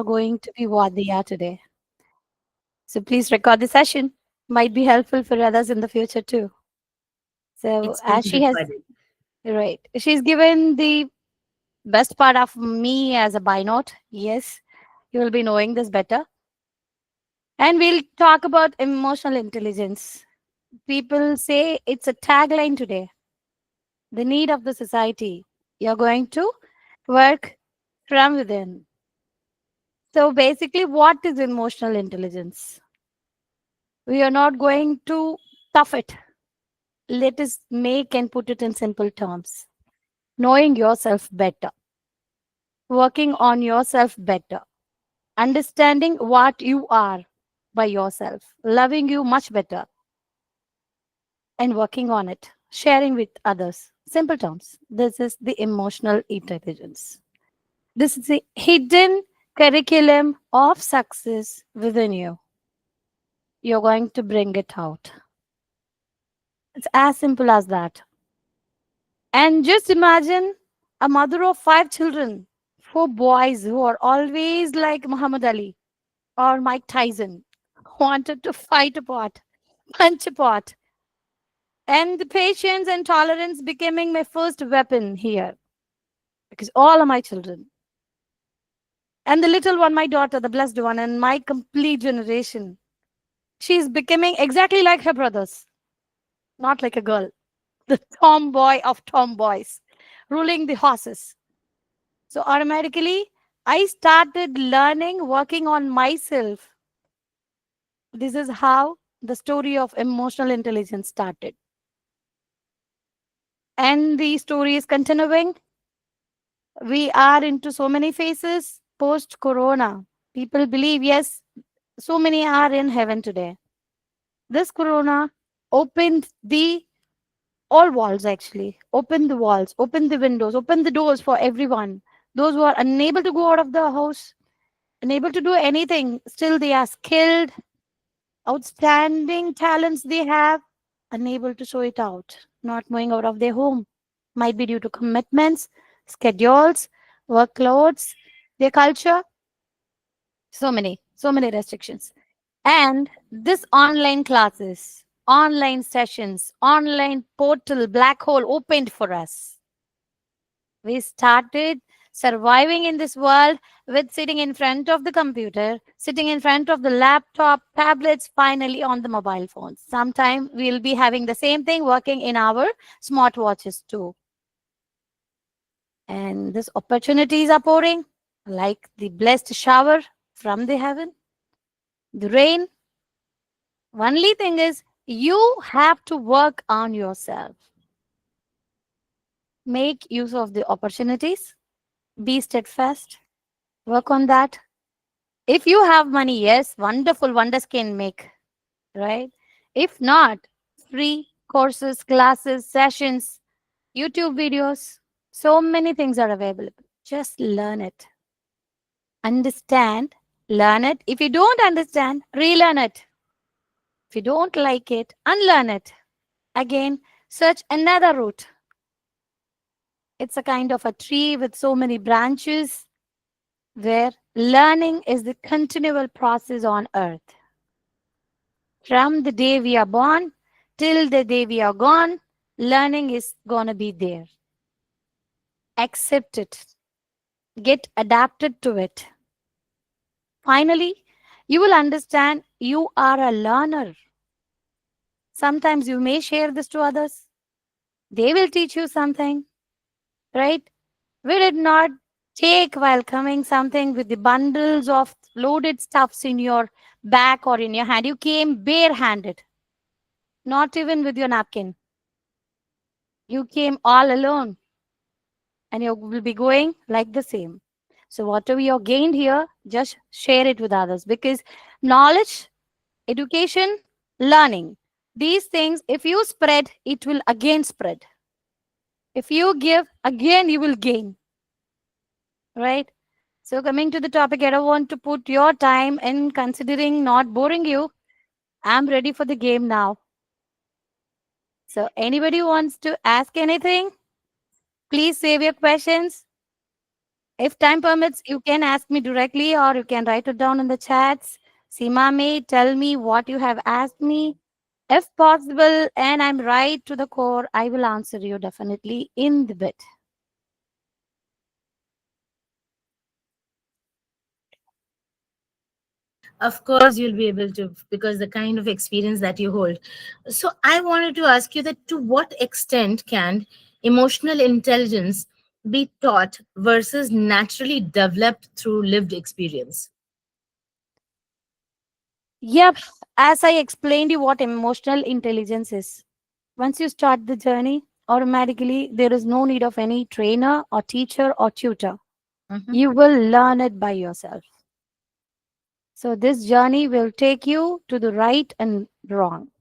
going to be what they are today. So please record the session. Might be helpful for others in the future too. So It's been as she has, recorded. right, she's given the best part of me as a buy note. Yes, you will be knowing this better. And we'll talk about emotional intelligence. People say it's a tagline today, the need of the society. You're going to work from within. So basically, what is emotional intelligence? We are not going to tough it. Let us make and put it in simple terms. Knowing yourself better, working on yourself better, understanding what you are by yourself, loving you much better, and working on it, sharing with others. Simple terms. This is the emotional intelligence. This is the hidden curriculum of success within you. You're going to bring it out. It's as simple as that. And just imagine a mother of 5 children, 4 boys who are always like Muhammad Ali or Mike Tyson, wanted to fight apart, punch apart. And the patience and tolerance becoming my first weapon here because all are my children. And the little one, my daughter, the blessed one, and my complete generation. She's becoming exactly like her brothers, not like a girl. The tomboy of tomboys, ruling the horses. So automatically, I started learning, working on myself. This is how the story of emotional intelligence started. And the story is continuing. We are into so many phases post corona. People believe, yes, so many are in heaven today. This corona opened the all walls actually, opened the walls, opened the windows, opened the doors for everyone. Those who are unable to go out of the house, unable to do anything, still they are skilled, outstanding talents they have, unable to show it out, not moving out of their home. Might be due to commitments, schedules, workloads, their culture, so many restrictions. And this online classes, online sessions, online portal, black hole opened for us. We started surviving in this world with sitting in front of the computer, sitting in front of the laptop, tablets, finally on the mobile phones. Sometime we'll be having the same thing working in our smartwatches too. And these opportunities are pouring like the blessed shower from the heaven, the rain. Only thing is, you have to work on yourself. Make use of the opportunities, be steadfast, work on that. If you have money, yes, wonderful wonders can make, right? If not, free courses, classes, sessions, YouTube videos, so many things are available. Just learn it. Understand, learn it. If you don't understand, relearn it. If you don't like it, unlearn it. Again, search another route. It's a kind of a tree with so many branches where learning is the continual process on earth. From the day we are born till the day we are gone, learning is going to be there. Accept it, get adapted to it. Finally, you will understand you are a learner. Sometimes you may share this to others, they will teach you something, right? We did not take while coming something with the bundles of loaded stuffs in your back or in your hand. You came barehanded, not even with your napkin. You came all alone and you will be going like the same. So, whatever you gained here, just share it with others because knowledge, education, learning, these things, if you spread, it will again spread. If you give, again you will gain, right? So, coming to the topic, I don't want to put your time in considering not boring you. I'm ready for the game now. So, anybody wants to ask anything, please save your questions. If time permits, you can ask me directly or you can write it down in the chats. Seema may tell me what you have asked me. If possible, and I'm right to the core, I will answer you definitely in the bit. Of course, you'll be able to, because the kind of experience that you hold. So, I wanted to ask you that to what extent can emotional intelligence be taught versus naturally developed through lived experience? Yep, as I explained you what emotional intelligence is. Once you start the journey, automatically there is no need of any trainer or teacher or tutor. Mhm. You will learn it by yourself. So this journey will take you to the right and wrong.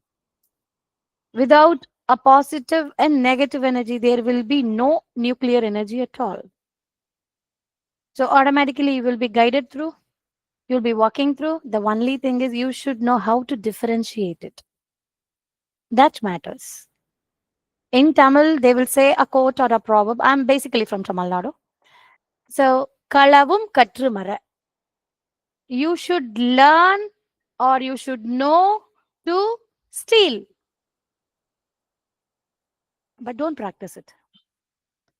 Without a positive and negative energy, there will be no nuclear energy at all. So automatically you will be guided through, you'll be walking through. The only thing is you should know how to differentiate it. That matters. In Tamil, they will say a quote or a proverb. I'm basically from Tamil Nadu. So, kalavum katru mara. You should learn or you should know to steal, but don't practice it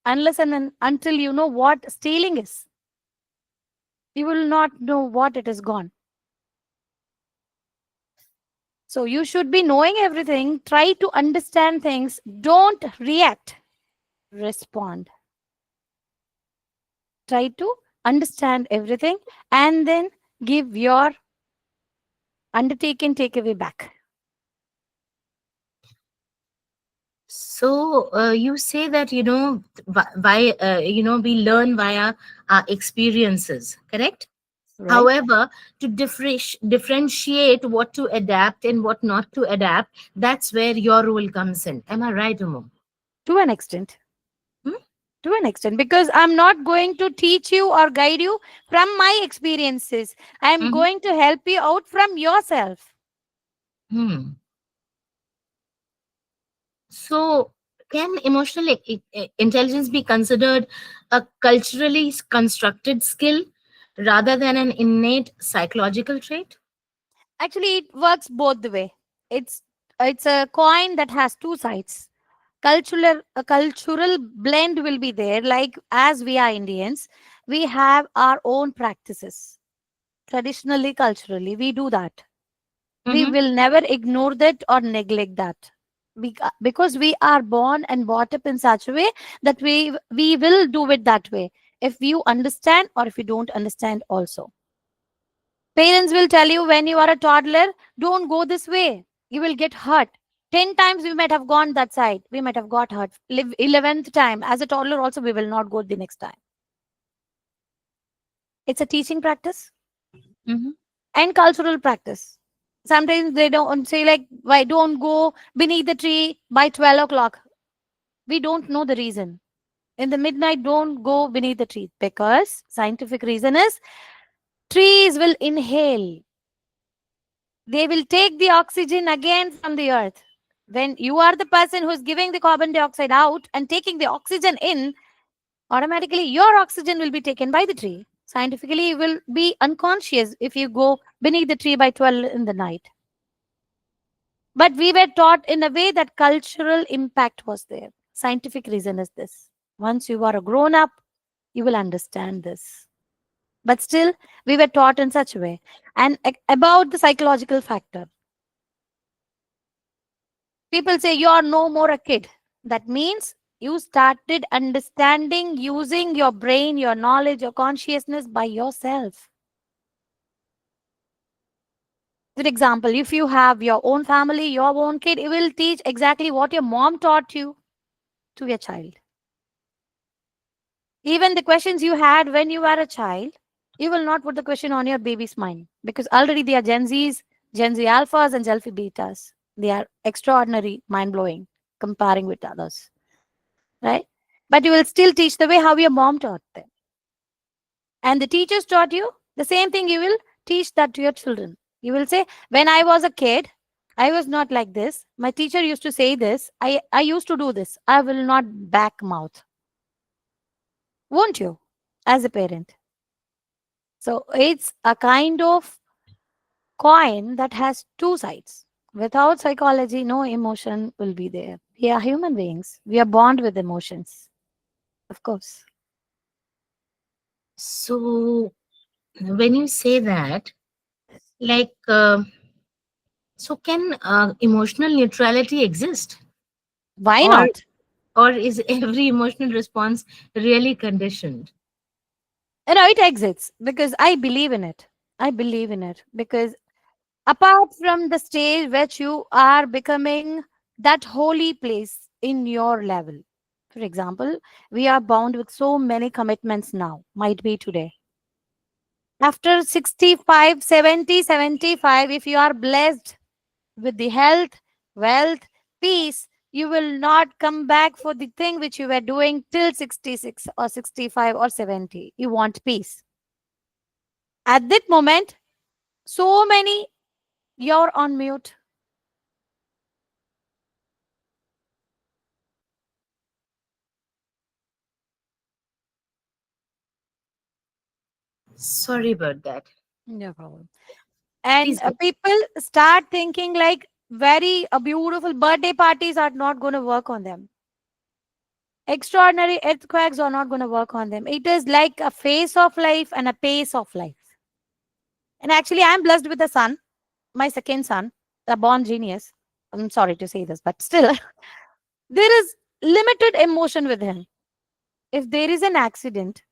unless and until you know what stealing is. You will not know what it is gone. So, you should be knowing everything. Try to understand things. Don't react, respond. Try to understand everything and then give your undertaken takeaway back. So you say that we learn via our experiences, correct? Right? However, to differentiate what to adapt and what not to adapt, that's where your role comes in. Am I right, Umu? To an extent. Hmm? To an extent. Because I'm not going to teach you or guide you from my experiences. I'm Mhm. going to help you out from yourself. Hmm. So, can emotional intelligence be considered a culturally constructed skill rather than an innate psychological trait? Actually, it works both the way. It's it's a coin that has two sides. A cultural blend will be there. Like as we are Indians, we have our own practices. Traditionally, culturally, we do that. We Mm-hmm. will never ignore that or neglect that. Because we are born and brought up in such a way that we will do it that way if you understand or if you don't understand also. Parents will tell you when you are a toddler, don't go this way, you will get hurt. 10 times we might have gone that side, we might have got hurt. 11th time as a toddler also we will not go the next time. It's a teaching practice Mm-hmm. and cultural practice. Sometimes they don't say like, why don't go beneath the tree by 12 o'clock. We don't know the reason. In the midnight, don't go beneath the tree because scientific reason is trees will inhale. They will take the oxygen again from the earth. When you are the person who is giving the carbon dioxide out and taking the oxygen in, automatically your oxygen will be taken by the tree. Scientifically, you will be unconscious if you go beneath the tree by 12 in the night. But we were taught in a way that cultural impact was there. Scientific reason is this. Once you are a grown up, you will understand this. But still, we were taught in such a way. And about the psychological factor, people say you are no more a kid. That means you started understanding using your brain, your knowledge, your consciousness by yourself. For example, if you have your own family, your own kid, it will teach exactly what your mom taught you to your child. Even the questions you had when you were a child, you will not put the question on your baby's mind because already they are Gen Zs, Gen Z alphas, and Gen Z betas. They are extraordinary, mind blowing, comparing with others, right? But you will still teach the way how your mom taught them. And the teachers taught you the same thing, you will teach that to your children. You will say, when I was a kid, I was not like this. My teacher used to say this. I used to do this. I will not back mouth. Won't you? as a parent. So it's a kind of coin that has two sides. Without psychology, no emotion will be there. We are human beings. We are born with emotions, of course. So when you say that, like, so can emotional neutrality exist, Why or not? is every emotional response really conditioned? It exists because I believe in it. I believe in it because apart from the stage which you are becoming that holy place in your level. For example, we are bound with so many commitments now, might be today. After 65, 70, 75, if you are blessed with the health, wealth, peace, you will not come back for the thing which you were doing till 66 or 65 or 70. You want peace. At that moment, so many, you're on mute. Sorry about that. No problem. And Please go. people start thinking like very beautiful birthday parties are not going to work on them. Extraordinary earthquakes are not going to work on them. It is like a phase of life and a pace of life. And actually, I'm blessed with a son, my second son, a born genius. I'm sorry to say this, but still, there is limited emotion with him. If there is an accident,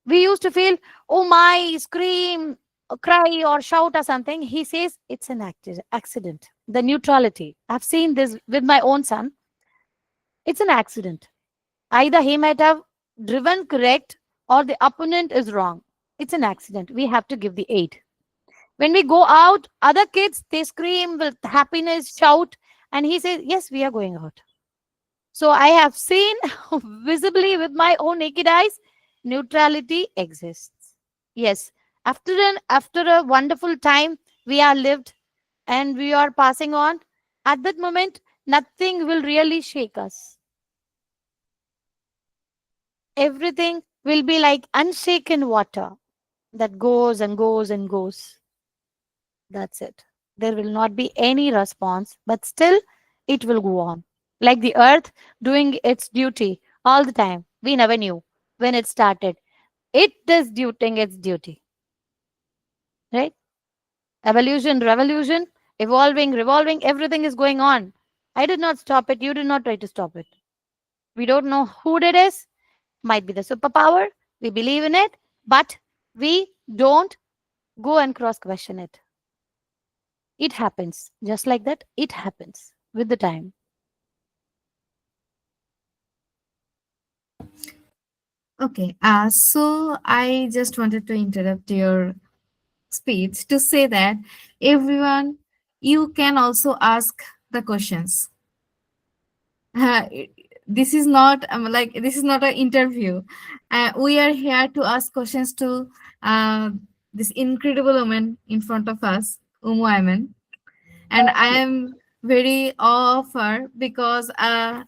we used to feel, oh my, scream, or cry, or shout or something. He says it's an accident. The neutrality. I've seen this with my own son. It's an accident. Either he might have driven correct or the opponent is wrong. It's an accident. We have to give the aid. When we go out, other kids they scream with happiness, shout, and he says, yes, we are going out. So I have seen visibly with my own naked eyes, neutrality exists. Yes, after a wonderful time we are lived and we are passing on, at that moment nothing will really shake us. Everything will be like unshaken water that goes and goes and goes. That's it. There will not be any response, but still it will go on. Like the earth doing its duty all the time. We never knew when it started. It is doing its duty, right? Evolution, revolution, evolving, revolving, everything is going on. I did not stop it. You did not try to stop it. We don't know who it is. Might be the superpower. We believe in it, but we don't go and cross question it. It happens. Just like that, it happens with the time. Okay, so I just wanted to interrupt your speech to say that everyone, you can also ask the questions. Uh, this is not like this is not an interview. We are here to ask questions to uh, this incredible woman in front of us, Ummu Aimen, and I am very awe of her because uh,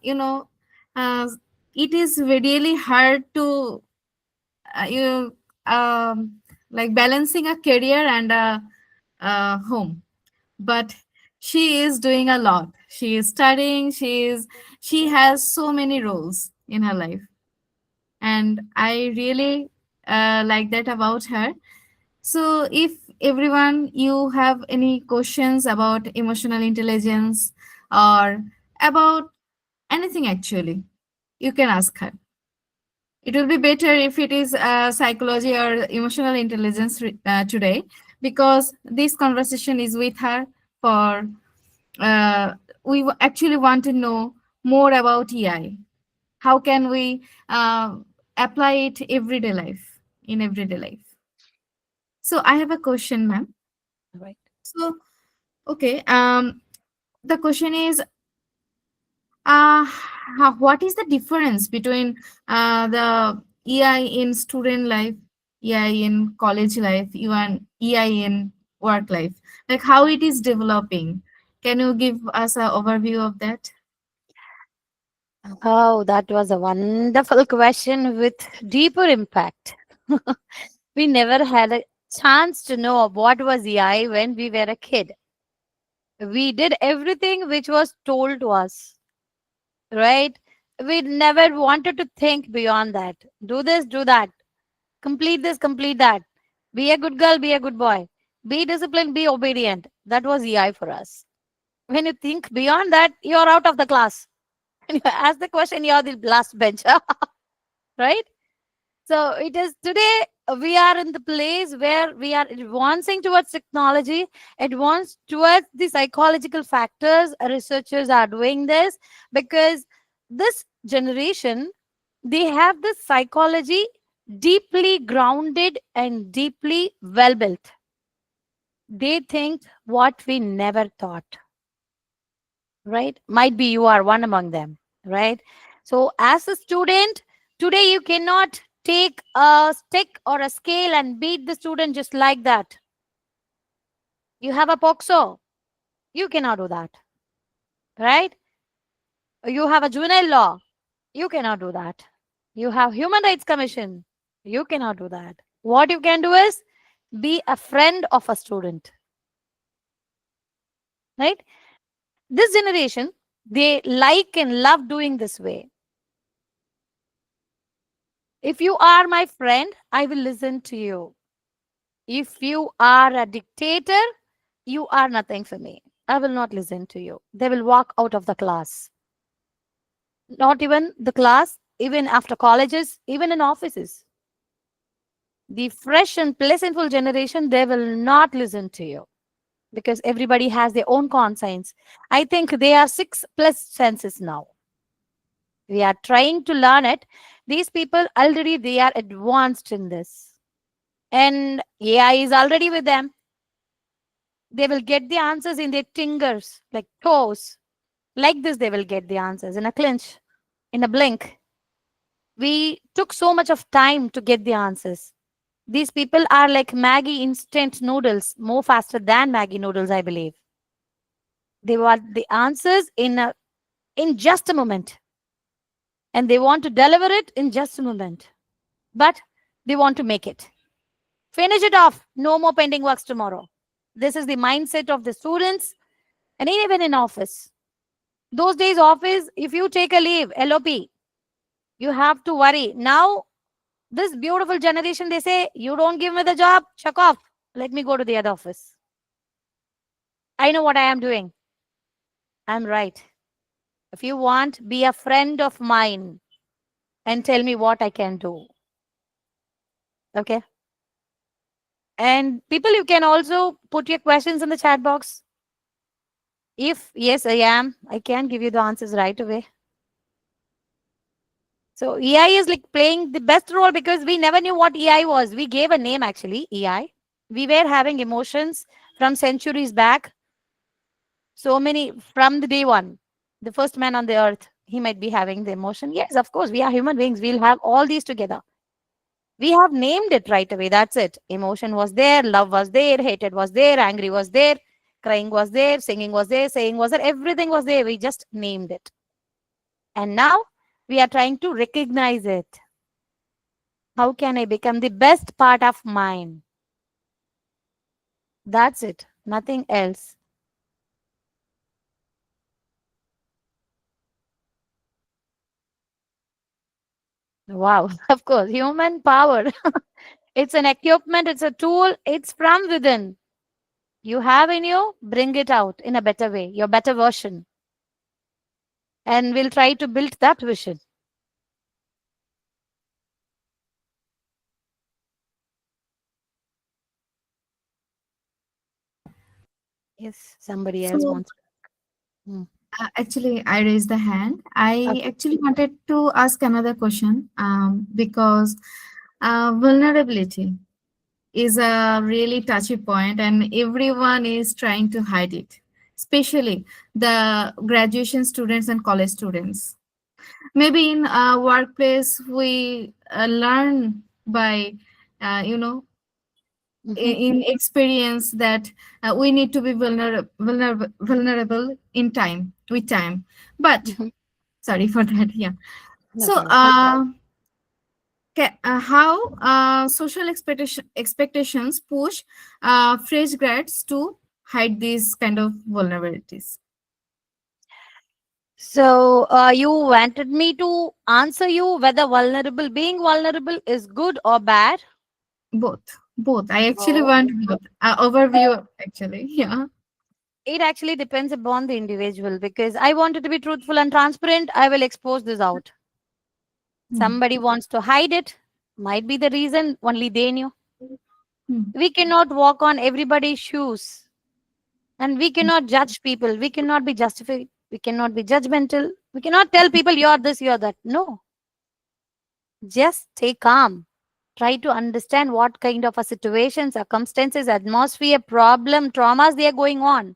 it is really hard to you like balancing a career and a home, but she is doing a lot. She is studying, she has so many roles in her life, and I really like that about her. So if everyone you have any questions about emotional intelligence or about anything, actually you can ask her. It will be better if it is psychology or emotional intelligence today, because this conversation is with her for actually want to know more about EI. How can we apply it everyday life in everyday life? So I have a question, ma'am. Right. So okay, the question is, what is the difference between the EI in student life, EI in college life, even EI in work life? Like how it is developing? Can you give us an overview of that? Oh, that was a wonderful question with deeper impact. We never had a chance to know what was AI when we were a kid. We did everything which was told to us, right? We never wanted to think beyond that. Do this, do that. Complete this, complete that. Be a good girl, be a good boy. Be disciplined, be obedient. That was EI for us. When you think beyond that, you're out of the class. When you ask the question, you're the last bencher, right? So it is today we are in the place where we are advancing towards technology, advance towards the psychological factors. Researchers are doing this because this generation, they have this psychology deeply grounded and deeply well built. They think what we never thought, right? Might be you are one among them, right? So as a student, today you cannot take a stick or a scale and beat the student just like that. You have a POXO, you cannot do that, right? You have a juvenile law, you cannot do that. You have human rights commission, you cannot do that. What you can do is be a friend of a student, right? This generation, they like and love doing this way. If you are my friend, I will listen to you. If you are a dictator, you are nothing for me. I will not listen to you. They will walk out of the class. Not even the class, even after colleges, even in offices. The fresh and pleasantful generation, they will not listen to you because everybody has their own conscience. I think they are 6+ senses now. We are trying to learn it. These people already they are advanced in this. And AI is already with them. They will get the answers in their fingers, like toes. Like this, they will get the answers in a clinch, in a blink. We took so much of time to get the answers. These people are like Maggie instant noodles, more faster than Maggie noodles, I believe. They want the answers in just a moment, and they want to deliver it in just a moment. But they want to make it. Finish it off. No more pending works tomorrow. This is the mindset of the students and even in office. Those days, office, if you take a leave, LOP, you have to worry. Now, this beautiful generation, they say, you don't give me the job, chuck off. Let me go to the other office. I know what I am doing. I'm right. If you want, be a friend of mine and tell me what I can do. Okay. And people, you can also put your questions in the chat box. If yes, I am, I can give you the answers right away. So EI is like playing the best role because we never knew what EI was. We gave a name actually, EI. We were having emotions from centuries back. So many from the day one. The first man on the earth, he might be having the emotion. Yes, of course, we are human beings. We'll have all these together. We have named it right away. That's it. Emotion was there, love was there, hatred was there, angry was there, crying was there, singing was there, saying was there, everything was there. We just named it. And now we are trying to recognize it. How can I become the best part of mine? That's it. Nothing else. Wow. Of course. Human power. It's an equipment, it's a tool, it's from within. You have in you, bring it out in a better way, your better version. And we'll try to build that vision. Yes, somebody else So wants. Hmm. actually, I raised the hand. I Okay. actually wanted to ask another question because vulnerability is a really touchy point, and everyone is trying to hide it, especially the graduation students and college students. Maybe in a workplace, we learn by, you know, Hmm. in experience that we need to be vulnerable in time with time. But Hmm. sorry for that. Yeah. No So problem. How social expectations push fresh grads to hide these kind of vulnerabilities. So, you wanted me to answer you whether being vulnerable is good or bad? Both. I actually Oh. want both. Overview, actually. Yeah. It actually depends upon the individual because I wanted to be truthful and transparent. I will expose this out. Hmm. Somebody wants to hide it, might be the reason only they knew. Hmm. We cannot walk on everybody's shoes and we cannot judge people. We cannot be justified. We cannot be judgmental. We cannot tell people you're this, you're that. No, just stay calm. Try to understand what kind of a situation, circumstances, atmosphere, problem, traumas they are going on.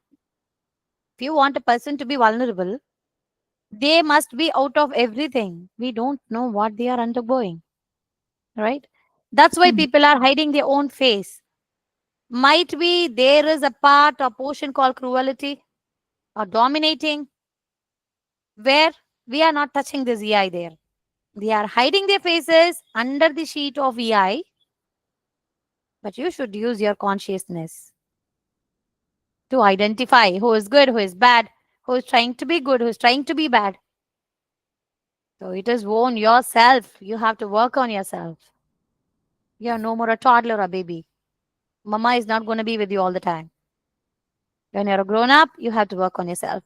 If you want a person to be vulnerable, they must be out of everything. We don't know what they are undergoing, right? That's why Hmm. people are hiding their own face. Might be there is a part or portion called cruelty or dominating where we are not touching this EI there. They are hiding their faces under the sheet of EI, but you should use your consciousness to identify who is good, who is bad, who is trying to be good, who is trying to be bad. So it is own yourself. You have to work on yourself. You're no more a toddler or baby. Mama is not going to be with you all the time. When you're a grown up, you have to work on yourself.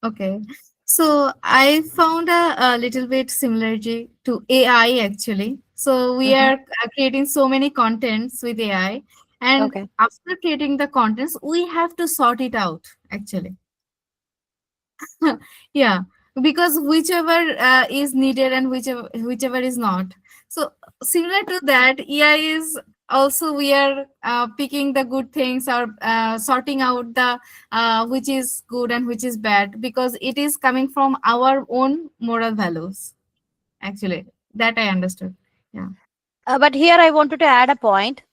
Okay. So I found a little bit similarity to AI actually. So we Hmm. are creating so many contents with AI, and Okay. after creating the contents, we have to sort it out actually. Yeah, because whichever is needed and whichever is not. So similar to that, AI is also we are picking the good things or sorting out the which is good and which is bad because it is coming from our own moral values. Actually, that I understood. Yeah. But here I wanted to add a point.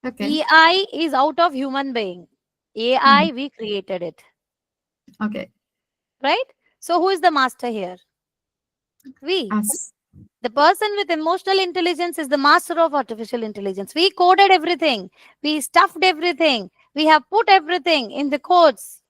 Okay. AI is out of human being. Mhm. AI, we created it, Okay. right? So who is the master here? We. Us. The person with emotional intelligence is the master of artificial intelligence. We coded everything. We stuffed everything. We have put everything in the codes,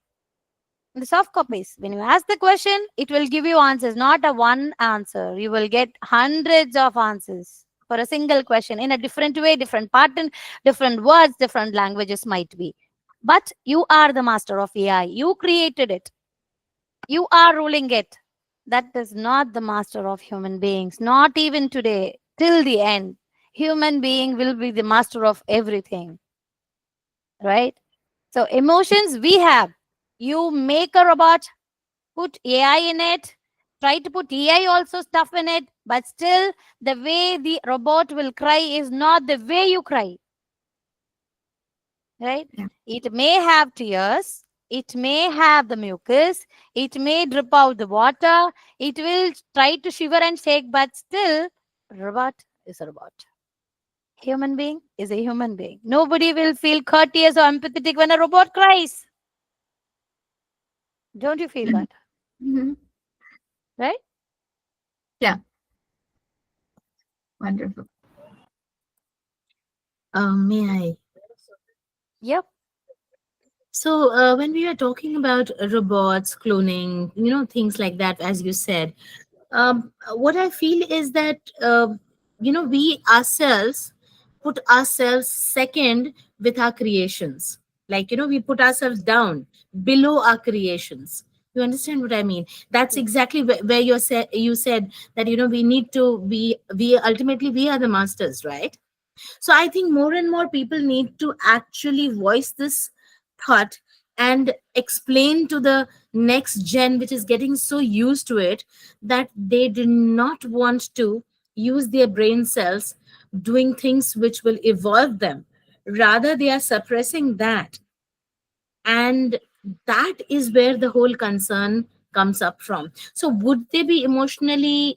in the soft copies. When you ask the question, it will give you answers, not a one answer. You will get hundreds of answers for a single question in a different way, different pattern, different words, different languages might be. But you are the master of AI. You created it. You are ruling it. That is not the master of human beings. Not even today. Till the end. Human being will be the master of everything. Right? So emotions we have. You make a robot, put AI in it, try to put AI also stuff in it, but still the way the robot will cry is not the way you cry, right? Yeah. It may have tears, it may have the mucus, it may drip out the water, it will try to shiver and shake, but still, robot is a robot. Human being is a human being. Nobody will feel courteous or empathetic when a robot cries. Don't you feel that? Mhm. Right? Yeah. Wonderful. May I? Yep. So, when we are talking about robots, cloning, things like that, as you said, what I feel is that, we ourselves put ourselves second with our creations. Like, we put ourselves down below our creations. You understand what I mean? That's Yes. exactly where you said that, we need to be, we ultimately, we are the masters, right? So I think more and more people need to actually voice this thought and explain to the next gen, which is getting so used to it, that they do not want to use their brain cells doing things which will evolve them. Rather, they are suppressing that. And that is where the whole concern comes up from. So, would they be emotionally,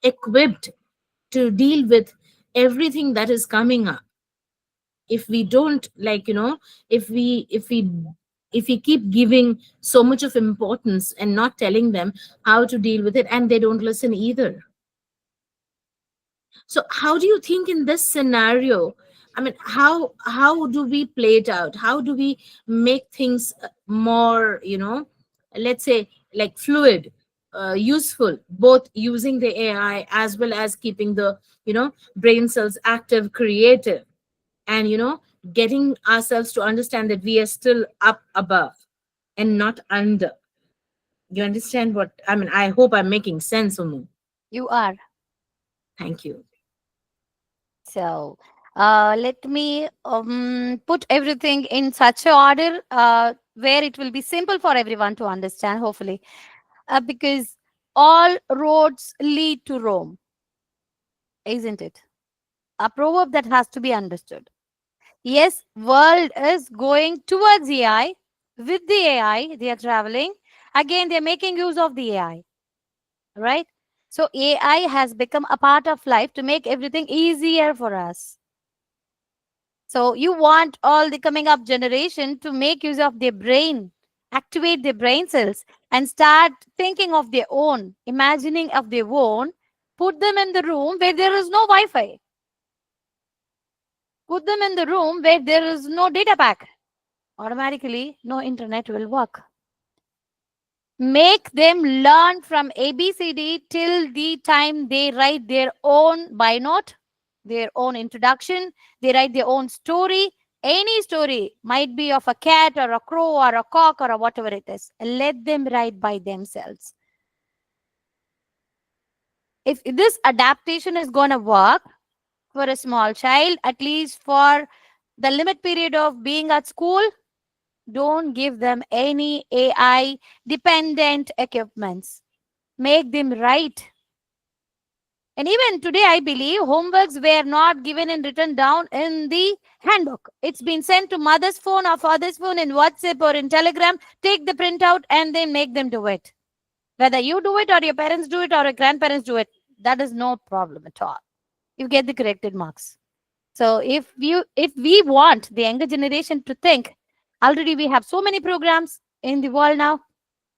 equipped to deal with everything that is coming up? If we don't, if we keep giving so much of importance and not telling them how to deal with it, and they don't listen either. So how do you think in this scenario, I mean, how do we play it out? How do we make things more, let's say, like fluid, useful, both using the AI as well as keeping the, brain cells active, creative, and, getting ourselves to understand that we are still up above and not under. You understand what I mean? I hope I'm making sense, Umu. You are. Thank you. So let me put everything in such a order where it will be simple for everyone to understand, hopefully, because all roads lead to Rome, isn't it? A proverb that has to be understood. Yes, world is going towards AI. With the AI, they are traveling. Again, they're making use of the AI, right? So AI has become a part of life to make everything easier for us. So you want all the coming up generation to make use of their brain, activate their brain cells, and start thinking of their own, imagining of their own. Put them in the room where there is no Wi-Fi. Put them in the room where there is no data pack. Automatically, no internet will work. Make them learn from ABCD till the time they write their own by note, their own introduction, they write their own story. Any story might be of a cat or a crow or a cock or a whatever it is. Let them write by themselves. If this adaptation is going to work for a small child, at least for the limit period of being at school, don't give them any AI dependent equipments. Make them write. And even today, I believe homeworks were not given and written down in the handbook. It's been sent to mother's phone or father's phone in WhatsApp or in Telegram. Take the printout and then make them do it. Whether you do it or your parents do it or your grandparents do it, that is no problem at all. You get the corrected marks. So if we want the younger generation to think, already we have so many programs in the world now.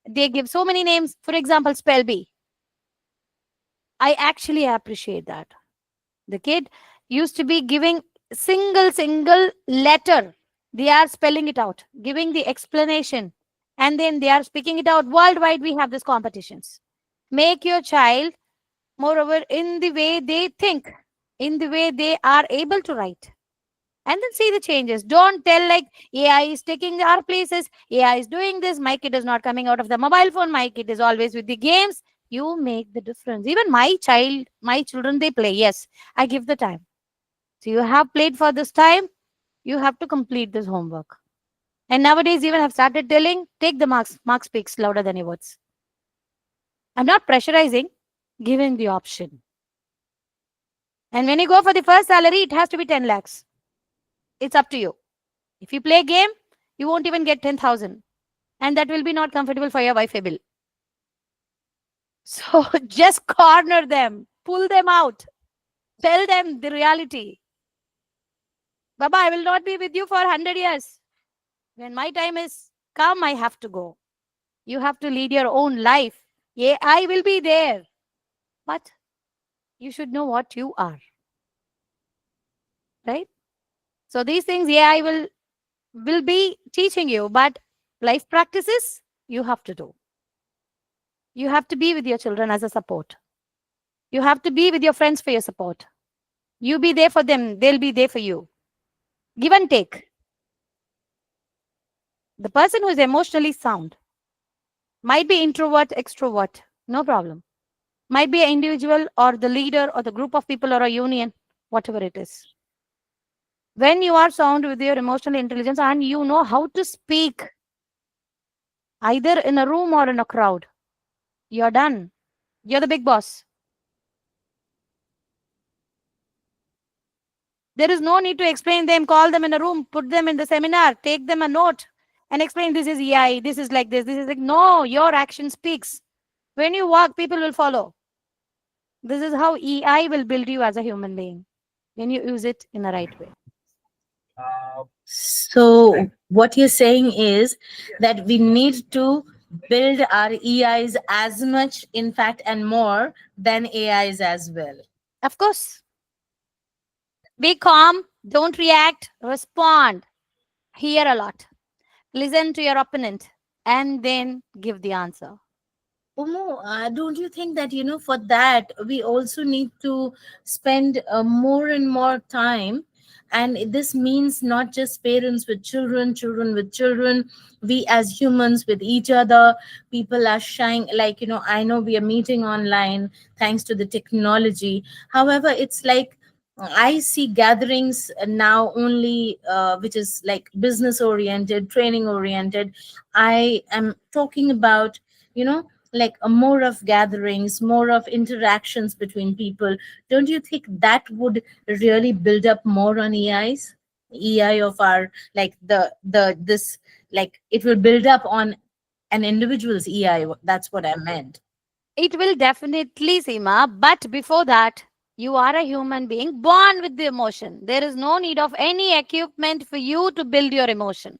They give so many names. For example, spell bee. I actually appreciate that. The kid used to be giving single letter. They are spelling it out, giving the explanation, and then they are speaking it out. Worldwide, we have these competitions. Make your child, moreover, in the way they think, in the way they are able to write. And then see the changes. Don't tell like AI is taking our places, AI is doing this, my kid is not coming out of the mobile phone, my kid is always with the games. You make the difference. Even my children, they play. Yes, I give the time. So you have played for this time, you have to complete this homework. And nowadays, even I've started telling, take the marks. Marks speaks louder than your words. I'm not pressurizing, giving the option. And when you go for the first salary, it has to be 10 lakhs. It's up to you. If you play game, you won't even get 10,000. And that will be not comfortable for your Wi-Fi bill. So just corner them, pull them out, tell them the reality. Baba, I will not be with you for 100 years. When my time is come, I have to go. You have to lead your own life. Yeah, I will be there. But you should know what you are, right? So these things, yeah, I will be teaching you, but life practices you have to do. You have to be with your children as a support. You have to be with your friends for your support. You be there for them, they'll be there for you. Give and take. The person who is emotionally sound might be introvert, extrovert, no problem. Might be an individual or the leader or the group of people or a union, whatever it is. When you are sound with your emotional intelligence and you know how to speak, either in a room or in a crowd, you're done. You're the big boss. There is no need to explain them, call them in a room, put them in the seminar, take them a note and explain this is EI, this is like this is like, no, your action speaks. When you walk, people will follow. This is how EI will build you as a human being when you use it in the right way. So, what you're saying is that we need to build our EIs as much, in fact, and more than AIs as well. Of course, Be calm, don't react, respond. Hear a lot. Listen to your opponent and then give the answer. Umu, don't you think that, for that, we also need to spend more and more time? And this means not just parents with children, children with children, we as humans with each other. People are shying, like, I know we are meeting online thanks to the technology. However, it's like I see gatherings now only, which is like business oriented, training oriented. I am talking about, you know, like a more of gatherings, more of interactions between people. Don't you think that would really build up more on EI of our, like the this, like it will build up on an individual's EI. That's what I meant. It will definitely, Seema, but before that, you are a human being born with the emotion. There is no need of any equipment for you to build your emotion.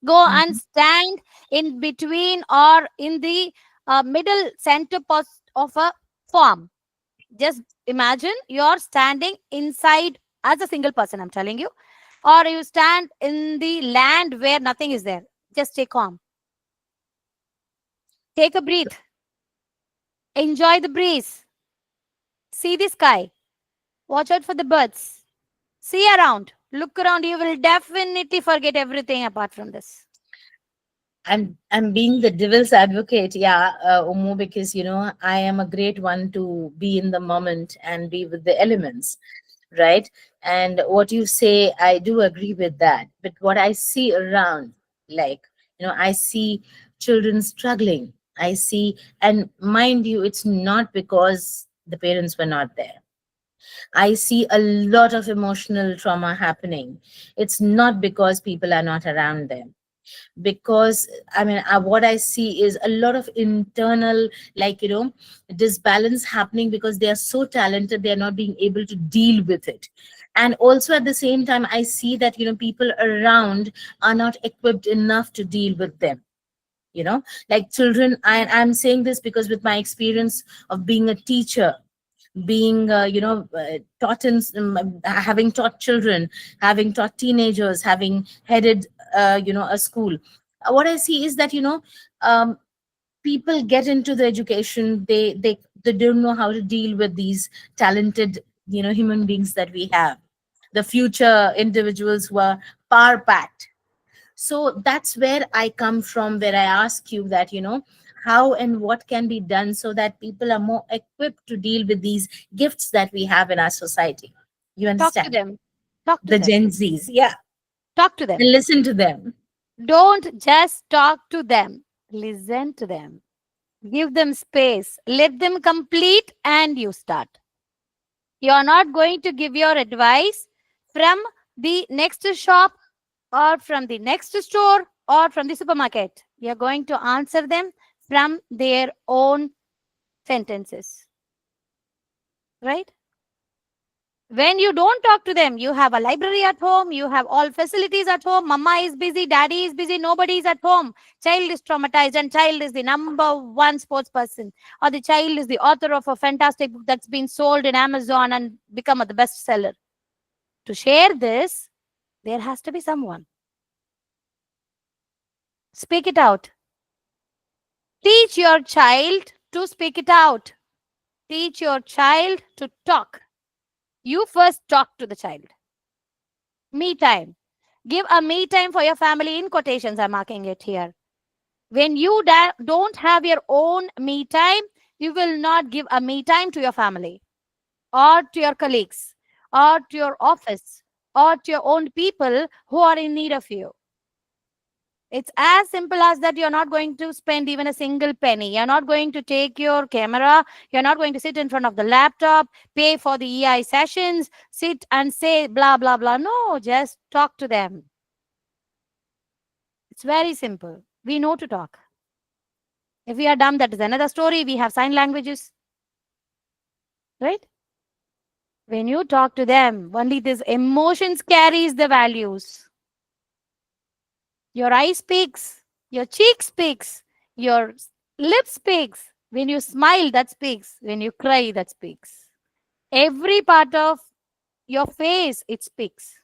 Go and Mhm. stand in between or in the middle center post of a farm. Just imagine you're standing inside as a single person, I'm telling you, or you stand in the land where nothing is there. Just stay calm. Take a breath. Enjoy the breeze. See the sky. Watch out for the birds. See around. Look around. You will definitely forget everything apart from this. I'm being the devil's advocate, yeah, Umu, because I am a great one to be in the moment and be with the elements, right? And what you say, I do agree with that. But what I see around, like, I see children struggling. I see, and mind you, it's not because the parents were not there. I see a lot of emotional trauma happening. It's not because people are not around them, because I mean, what I see is a lot of internal, like, disbalance happening, because they are so talented, they are not being able to deal with it. And also at the same time, I see that people around are not equipped enough to deal with them. Like children, I'm saying this because with my experience of being a teacher, being taught in having taught children, having taught teenagers, having headed a school, what I see is that um, people get into the education, they don't know how to deal with these talented human beings that we have, the future individuals who are power packed. So that's where I come from, where I ask you that how and what can be done so that people are more equipped to deal with these gifts that we have in our society. You Talk to understand? them. Talk to The them. Gen Z's, yeah. Talk to them. And listen to them. Don't just talk to them. Listen to them. Give them space. Let them complete and you start. You are not going to give your advice from the next shop or from the next store or from the supermarket. You are going to answer them from their own sentences. Right? When you don't talk to them, you have a library at home, you have all facilities at home, mama is busy, daddy is busy, nobody is at home, child is traumatized, and child is the number one sports person, or the child is the author of a fantastic book that's been sold in Amazon and become the bestseller. To share this, there has to be someone. Speak it out. Teach your child to speak it out. Teach your child to talk. You first talk to the child. Me time. Give a me time for your family in quotations. I'm marking it here. When you don't have your own me time, you will not give a me time to your family or to your colleagues or to your office or to your own people who are in need of you. It's as simple as that. You're not going to spend even a single penny. You're not going to take your camera. You're not going to sit in front of the laptop, pay for the EI sessions, sit and say blah, blah, blah. No, just talk to them. It's very simple. We know to talk. If we are dumb, that is another story. We have sign languages, right? When you talk to them, only this emotions carries the values. Your eye speaks, your cheek speaks, your lip speaks. When you smile, that speaks. When you cry, that speaks. Every part of Your face, it speaks.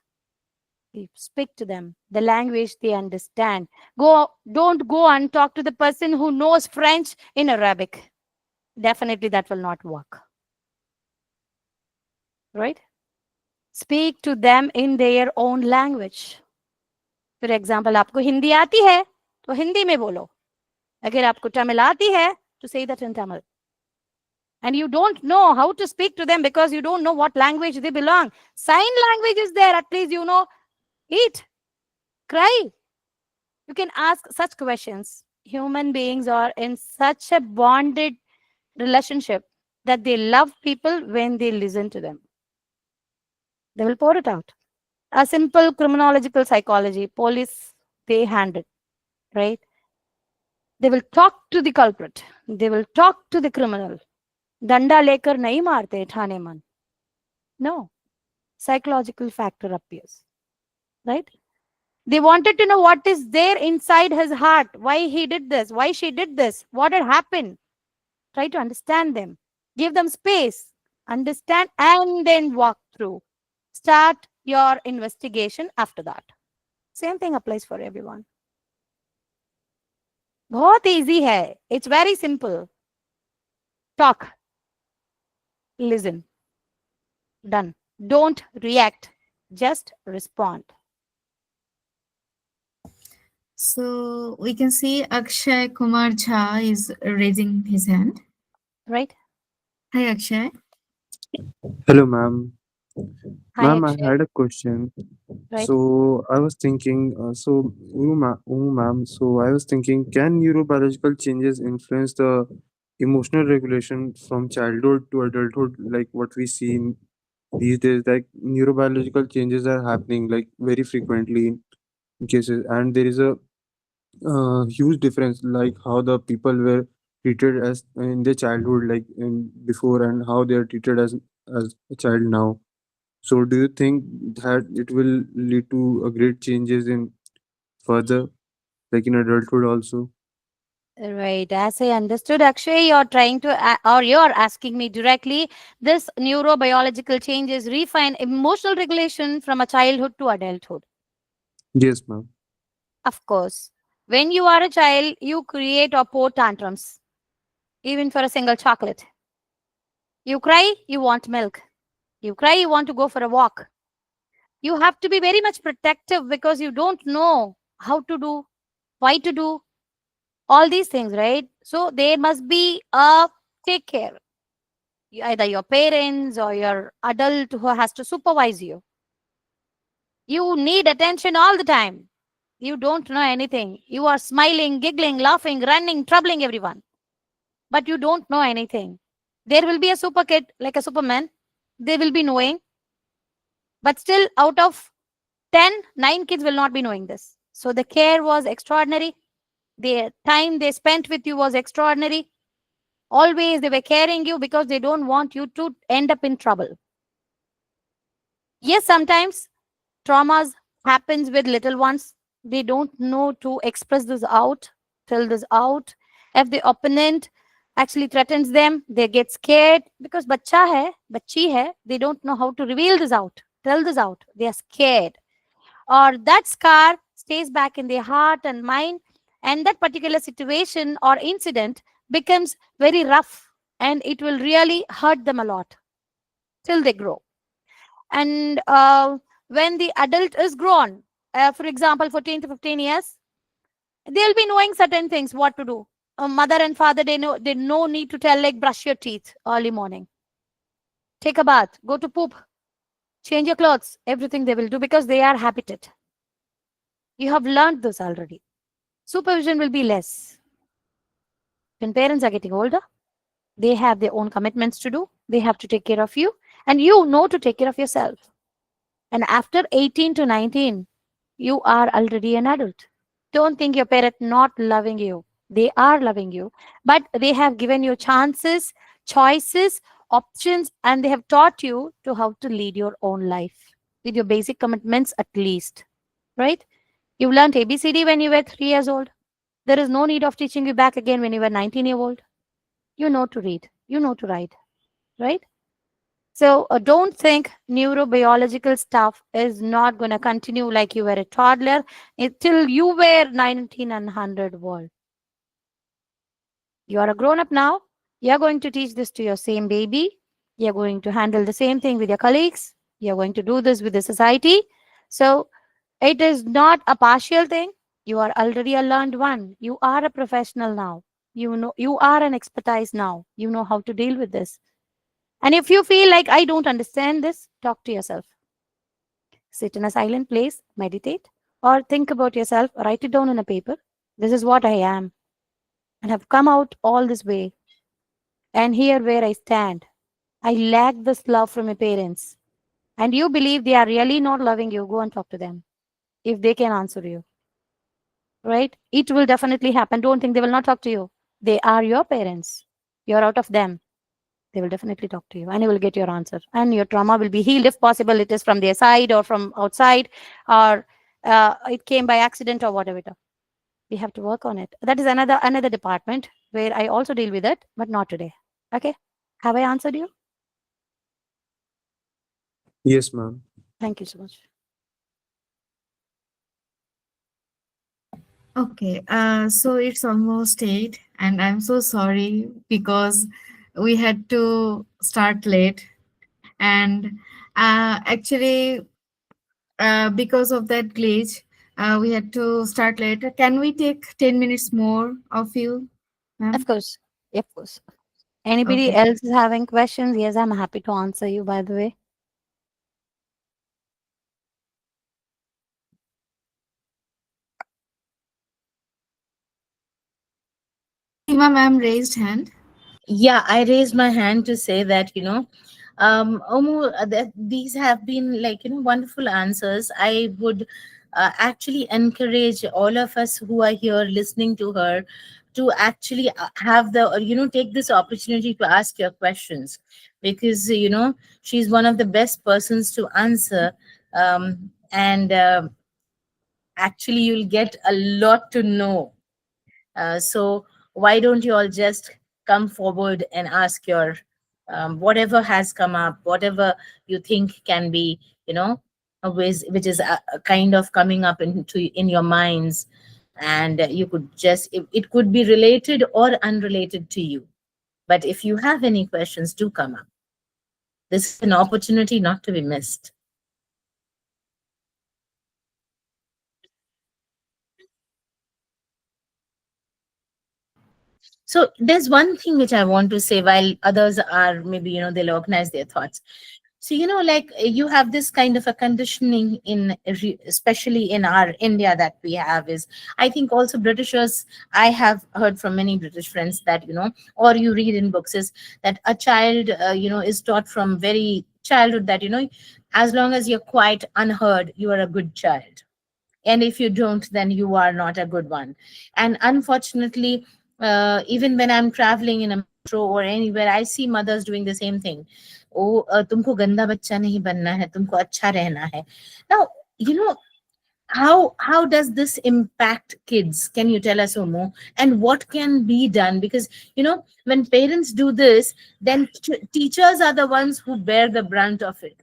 You speak to them the language they understand. Don't go and talk to the person who knows French in Arabic. Definitely that will not work, right? Speak to them in their own language. For example, आपको हिंदी आती है तो हिंदी में बोलो. अगर आपको तमिल आती है to say that in Tamil. And you don't know how to speak to them because you don't know what language they belong. Sign language is there, at least you know. Eat, cry. You can ask such questions. Human beings are in such a bonded relationship that they love people when they listen to them. They will pour it out. A simple criminological psychology, police, they handle, right? They will talk to the culprit. They will talk to the criminal. Danda lekar nahi marte thane man. No. Psychological factor appears, right? They wanted to know what is there inside his heart, why he did this, why she did this, what had happened. Try to understand them, give them space, understand, and then walk through. Start your investigation after that. Same thing applies for everyone. बहुत easy है. It's very simple. Talk, listen, done. Don't react, just respond. So we can see Akshay Kumar Jha is raising his hand. Right? Hi, Akshay. Hello, ma'am. Hi, Ma'am, I Akshay. had a question. Right? So I was thinking, ma'am, so I was thinking, can neurobiological changes influence the emotional regulation from childhood to adulthood, like what we see in these days? Like neurobiological changes are happening like very frequently in cases, and there is a huge difference, like how the people were treated as in their childhood, like in before, and how they are treated as a child now. So, do you think that it will lead to a great changes in further, like in adulthood also? Right. As I understood, Akshay, you're trying to, or you're asking me directly, this neurobiological changes refine emotional regulation from a childhood to adulthood. Yes, ma'am. Of course. When you are a child, you create or pour tantrums, even for a single chocolate. You cry, you want milk. You cry, you want to go for a walk. You have to be very much protective because you don't know how to do, why to do, all these things, right? So there must be a take care. Either your parents or your adult who has to supervise you. You need attention all the time. You don't know anything. You are smiling, giggling, laughing, running, troubling everyone. But you don't know anything. There will be a super kid, like a superman. They will be knowing. But still, out of 10, 9 kids will not be knowing this. So the care was extraordinary. The time they spent with you was extraordinary. Always they were caring you because they don't want you to end up in trouble. Yes, sometimes traumas happens with little ones. They don't know to express this out, tell this out. If the opponent actually threatens them, they get scared because bacha hai, bachi hai, they don't know how to reveal this out, tell this out. They are scared. Or that scar stays back in their heart and mind, and that particular situation or incident becomes very rough and it will really hurt them a lot till they grow. And when the adult is grown, for example 14 to 15 years, they'll be knowing certain things what to do. Mother and father, they no need to tell, like brush your teeth early morning, take a bath, go to poop, change your clothes, everything they will do because they are habited. You have learned this already. Supervision will be less. When parents are getting older, they have their own commitments to do, they have to take care of you, and you know to take care of yourself. And after 18 to 19, you are already an adult. Don't think your parent not loving you. They are loving you, but they have given you chances, choices, options, and they have taught you to how to lead your own life with your basic commitments at least, right? You learned ABCD when you were 3 years old. There is no need of teaching you back again when you were 19-year-old. You know to read, you know to write, right? So don't think neurobiological stuff is not going to continue like you were a toddler until you were 19 and 100 world. You are a grown up now. You're going to teach this to your same baby. You're going to handle the same thing with your colleagues. You're going to do this with the society. So it is not a partial thing. You are already a learned one. You are a professional now. You know you are an expertise now. You know how to deal with this. And if you feel like I don't understand this, talk to yourself. Sit in a silent place, meditate, or think about yourself, write it down on a paper. This is what I am and have come out all this way. And here where I stand. I lack this love from my parents. And you believe they are really not loving you, go and talk to them. If they can answer you, right? It will definitely happen. Don't think they will not talk to you. They are your parents. You're out of them. They will definitely talk to you and you will get your answer. And your trauma will be healed if possible. It is from their side or from outside or it came by accident or whatever. We have to work on it. That is another department where I also deal with it, but not today. Okay. Have I answered you? Yes, ma'am. Thank you so much. Okay, so it's almost 8, and I'm so sorry because we had to start late. And actually, because of that glitch, we had to start later. Can we take 10 minutes more of you, Of ma'am? course. Of course. Anybody Okay. else is having questions? Yes, I'm happy to answer you, by the way. Seema ma'am raised hand. Yeah, I raised my hand to say that, Omu, that these have been, like, wonderful answers. I would actually encourage all of us who are here listening to her to actually have the, take this opportunity to ask your questions, because, she's one of the best persons to answer. And actually, you'll get a lot to know. So why don't you all just come forward and ask your whatever has come up, whatever you think can be, a ways which is a kind of coming up in your minds, and you could just it could be related or unrelated to you. But if you have any questions, do come up. This is an opportunity not to be missed. So there's one thing which I want to say while others are maybe, they'll organize their thoughts. So, like you have this kind of a conditioning especially in our India that we have is, I think also Britishers, I have heard from many British friends that, or you read in books is that a child, is taught from very childhood that, as long as you're quite unheard, you are a good child, and if you don't, then you are not a good one. And unfortunately, even when I'm traveling in a metro or anywhere, I see mothers doing the same thing. Oh, तुमको गंदा बच्चा नहीं बनना है, तुमको अच्छा रहना है. Now, you know, how does this impact kids? Can you tell us, Omo? And what can be done? Because, when parents do this, then teachers are the ones who bear the brunt of it,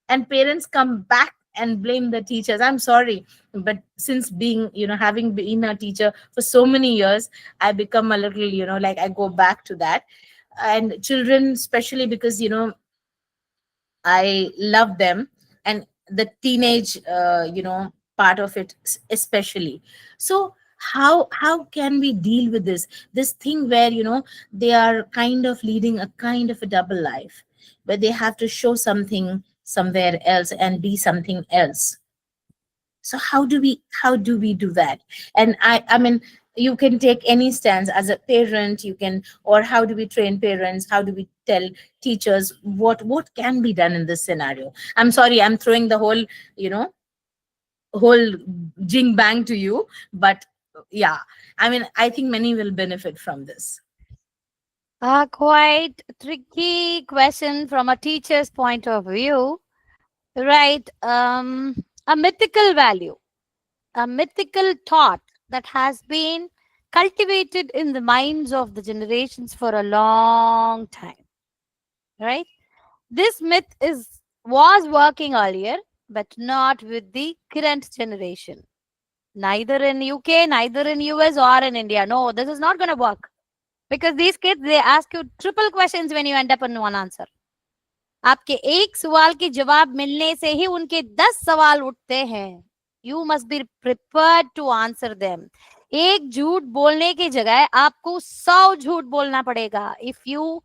and parents come back and blame the teachers. I'm sorry, but since being, having been a teacher for so many years, I become a little, like I go back to that. And children, especially, because, I love them, and the teenage, part of it especially. So how can we deal with this thing where, they are kind of leading a kind of a double life, where they have to show something somewhere else and be something else. So how do we do that? And I mean, you can take any stance as a parent, you can, or how do we train parents, how do we tell teachers what can be done in this scenario? I'm sorry, I'm throwing the you know whole jing bang to you, but yeah, I mean, I think many will benefit from this. Quite tricky question from a teacher's point of view, right? A mythical value, a mythical thought that has been cultivated in the minds of the generations for a long time, right? This myth is was working earlier, but not with the current generation. Neither in UK, neither in US or in India. No, this is not going to work. Because these kids, they ask you triple questions when you end up in one answer. आपके एक सवाल के जवाब मिलने से ही उनके 10 सवाल उठते हैं. You must be prepared to answer them. एक झूठ बोलने की जगह आपको 100 झूठ बोलना पड़ेगा if you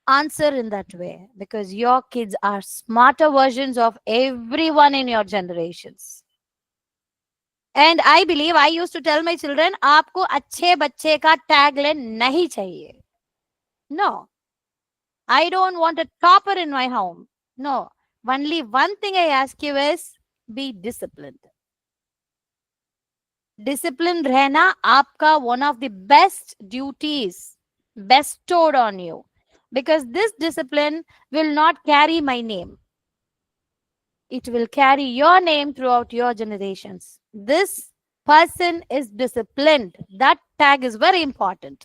answer in that way, because your kids are smarter versions of everyone in your generations. And I believe I used to tell my children, आपको अच्छे बच्चे का टैगलाइन नहीं चाहिए. No, I don't want a topper in my home. No. Only one thing I ask you is be disciplined. Discipline रहना आपका one of the best duties bestowed on you. Because this discipline will not carry my name. It will carry your name throughout your generations. This person is disciplined. That tag is very important.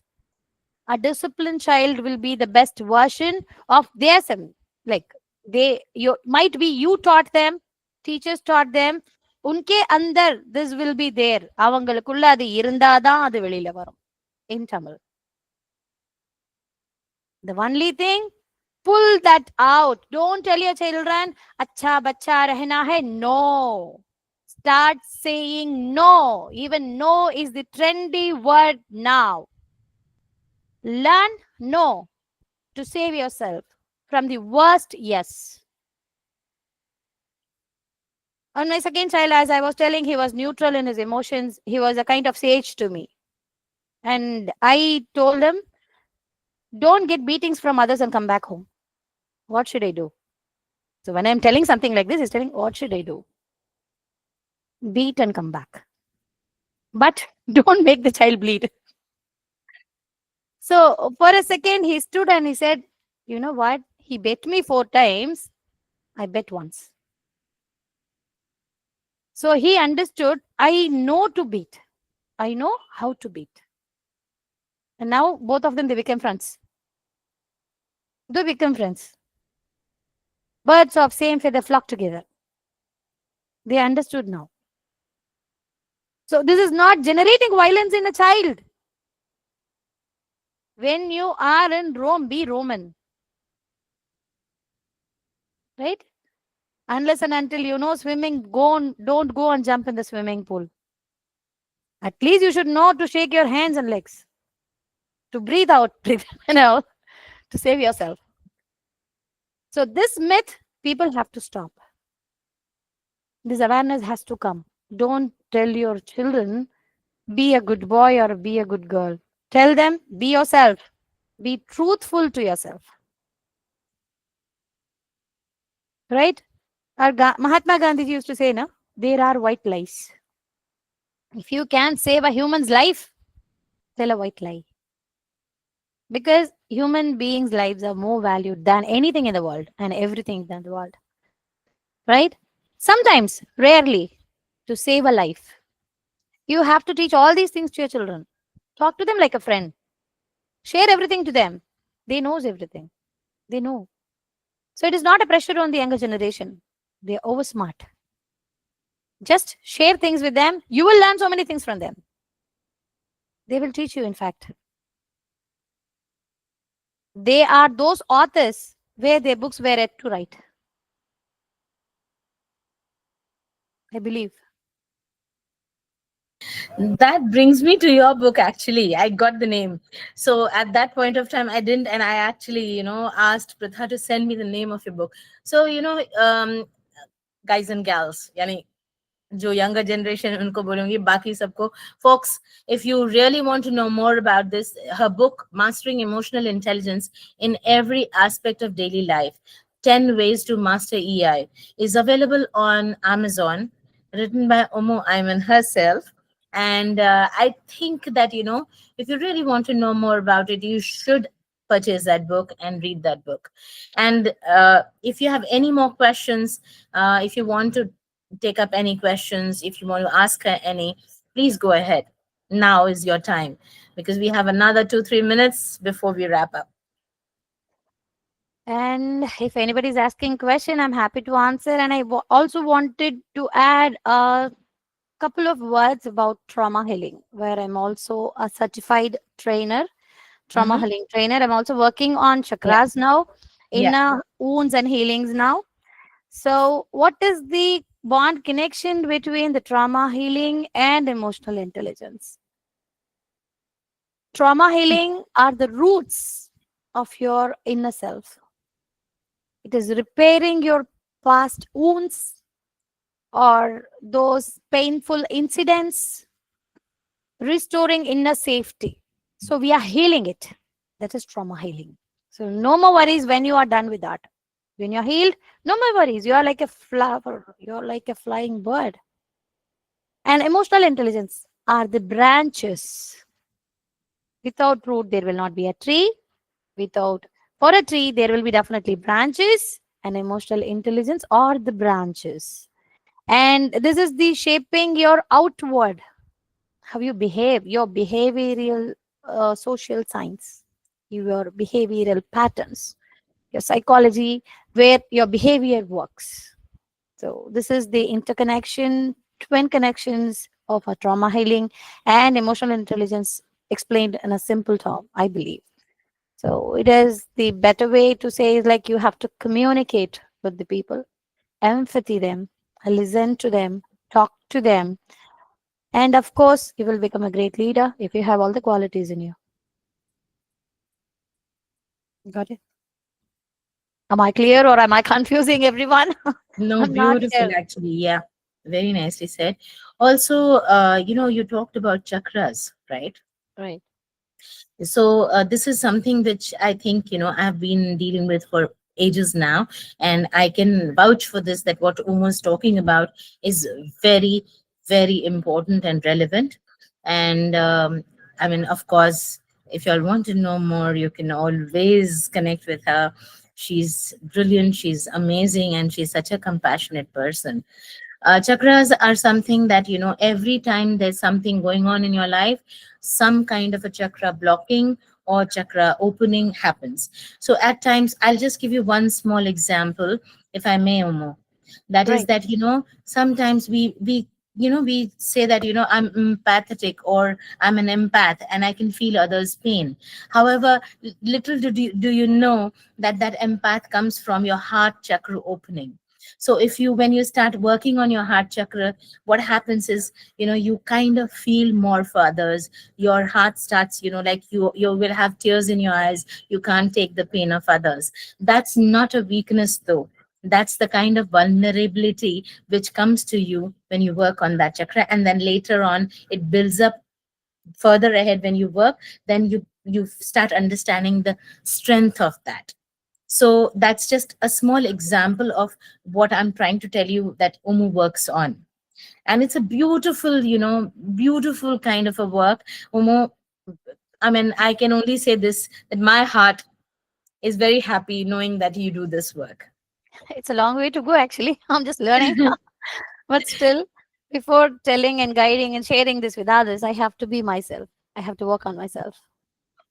A disciplined child will be the best version of their son. Like they, you might be you taught them, teachers taught them. உன்கே Antar this will be there. அவங்களுக்குள்ள அது இருந்தாதான் அது வெளியில வரும். In Tamil. The only thing, pull that out. Don't tell your children, अच्छा बच्चा रहना है. No. Start saying no. Even no is the trendy word now. Learn no to save yourself from the worst yes. On my second child, as I was telling, he was neutral in his emotions. He was a kind of sage to me. And I told him, don't get beatings from others and come back home. What should I do? So when I'm telling something like this, he's telling, what should I do? Beat and come back. But don't make the child bleed. So for a second, he stood and he said, you know what? He bet me 4 times. I bet once. So he understood, I know to beat. I know how to beat. And now both of them, they became friends. They become friends. Birds of same feather flock together. They understood now. So this is not generating violence in a child. When you are in Rome, be Roman. Right? Unless and until you know swimming, don't go and jump in the swimming pool. At least you should know to shake your hands and legs. To breathe out, breathe, to save yourself. So this myth, people have to stop. This awareness has to come. Don't tell your children, be a good boy or be a good girl. Tell them, be yourself. Be truthful to yourself. Right? Mahatma Gandhi used to say, no, there are white lies. If you can't save a human's life, tell a white lie. Because human beings' lives are more valued than anything in the world and everything in the world. Right? Sometimes, rarely, to save a life, you have to teach all these things to your children. Talk to them like a friend. Share everything to them. They knows everything. They know. So it is not a pressure on the younger generation. They are over smart. Just share things with them. You will learn so many things from them. They will teach you, in fact. They are those authors where their books were read to write. I believe. That brings me to your book. Actually, I got the name. So at that point of time, I didn't, and I actually, asked Pratha to send me the name of your book. So, guys and gals, yani जो younger generation उनको बोलूंगी, बाकी सबको, folks, if you really want to know more about this, her book Mastering Emotional Intelligence in Every Aspect of Daily Life, 10 Ways to Master EI, is available on Amazon, written by Ummu Aimen herself. And I think that, if you really want to know more about it, you should purchase that book and read that book. And if you have any more questions, if you want to take up any questions, if you want to ask her any, please go ahead. Now is your time, because we have another 2-3 minutes before we wrap up. And if anybody is asking question, I'm happy to answer. And I also wanted to add a couple of words about trauma healing, where I'm also a certified trainer, trauma Mm-hmm. healing trainer. I'm also working on Yeah, chakras now, yeah. inner wounds and healings now. So, what is the bond connection between the trauma healing and emotional intelligence? Trauma healing are the roots of your inner self. It is repairing your past wounds or those painful incidents, restoring inner safety. So we are healing it. That is trauma healing. So no more worries when you are done with that. When you're healed, no more worries. You are like a flower. You're like a flying bird. And emotional intelligence are the branches. Without root, there will not be a tree. Without For a tree, there will be definitely branches, and emotional intelligence are the branches. And this is the shaping your outward, how you behave, your behavioral social science, your behavioral patterns, your psychology, where your behavior works. So this is the interconnection, twin connections of a trauma healing and emotional intelligence explained in a simple term, I believe. So it is the better way to say is like you have to communicate with the people, empathy them, listen to them, talk to them, and of course you will become a great leader if you have all the qualities in you. Got it? Am I clear or am I confusing everyone? No, I'm not beautiful, sure. actually. Yeah, very nicely said. Also, you talked about chakras, right? Right. So this is something which I think I've been dealing with for ages now, and I can vouch for this, that what Uma is talking about is very, very important and relevant. And I mean, of course, if y'all want to know more, you can always connect with her. She's brilliant, she's amazing, and she's such a compassionate person. Chakras are something that, every time there's something going on in your life, some kind of a chakra blocking or chakra opening happens. So at times, I'll just give you one small example, if I may, Omo. That is Right. that, sometimes we say that, I'm empathetic, or I'm an empath, and I can feel others' pain. However, little do you know that that empath comes from your heart chakra opening. So if you when you start working on your heart chakra, what happens is, you kind of feel more for others. Your heart starts, like you will have tears in your eyes. You can't take the pain of others. That's not a weakness, though. That's the kind of vulnerability which comes to you when you work on that chakra, and then later on it builds up further ahead. When you work, then you start understanding the strength of that. So that's just a small example of what I'm trying to tell you that Umu works on. And it's a beautiful, beautiful kind of a work. Umu, I mean, I can only say this, that my heart is very happy knowing that you do this work. It's a long way to go actually. I'm just learning. But still, before telling and guiding and sharing this with others, I have to be myself. I have to work on myself.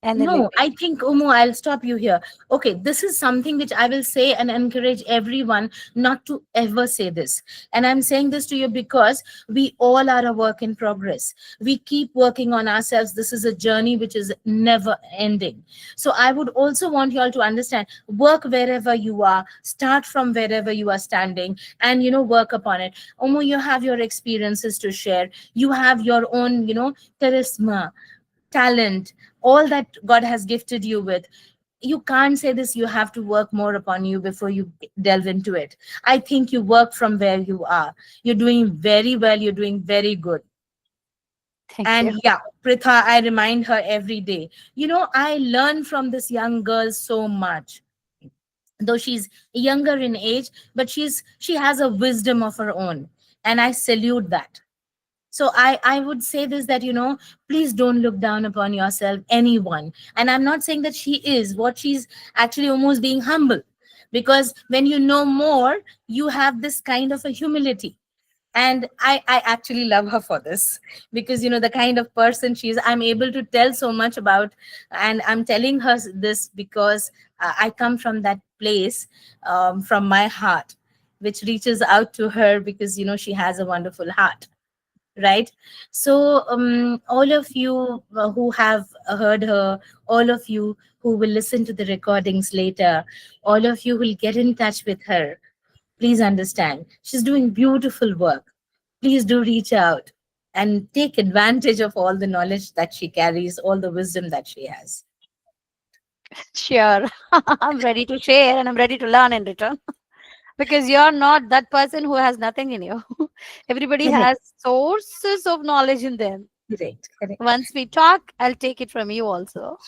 And then No, maybe. I think, Umu, I'll stop you here. Okay, this is something which I will say and encourage everyone not to ever say this. And I'm saying this to you because we all are a work in progress. We keep working on ourselves. This is a journey which is never ending. So I would also want you all to understand, work wherever you are, start from wherever you are standing, and, work upon it. Umu, you have your experiences to share. You have your own, charisma, talent, all that God has gifted you with. You can't say this, you have to work more upon you before you delve into it. I think you work from where you are. You're doing very well, you're doing very good. Thank And you. yeah, Pritha, I remind her every day. I learn from this young girl so much. Though she's younger in age, but she has a wisdom of her own. And I salute that. So I would say this, that, please don't look down upon yourself, anyone. And I'm not saying that she is what she's actually almost being humble, because when you know more, you have this kind of a humility. And I actually love her for this, because the kind of person she is, I'm able to tell so much about. And I'm telling her this because I come from that place from my heart, which reaches out to her because she has a wonderful heart, right? So all of you who have heard her, all of you who will listen to the recordings later, all of you who will get in touch with her, please understand she's doing beautiful work. Please do reach out and take advantage of all the knowledge that she carries, all the wisdom that she has. Sure. I'm ready to share and I'm ready to learn in return. Because you're not that person who has nothing in you. Everybody Correct, has sources of knowledge in them. correct, correct. Once we talk, I'll take it from you also.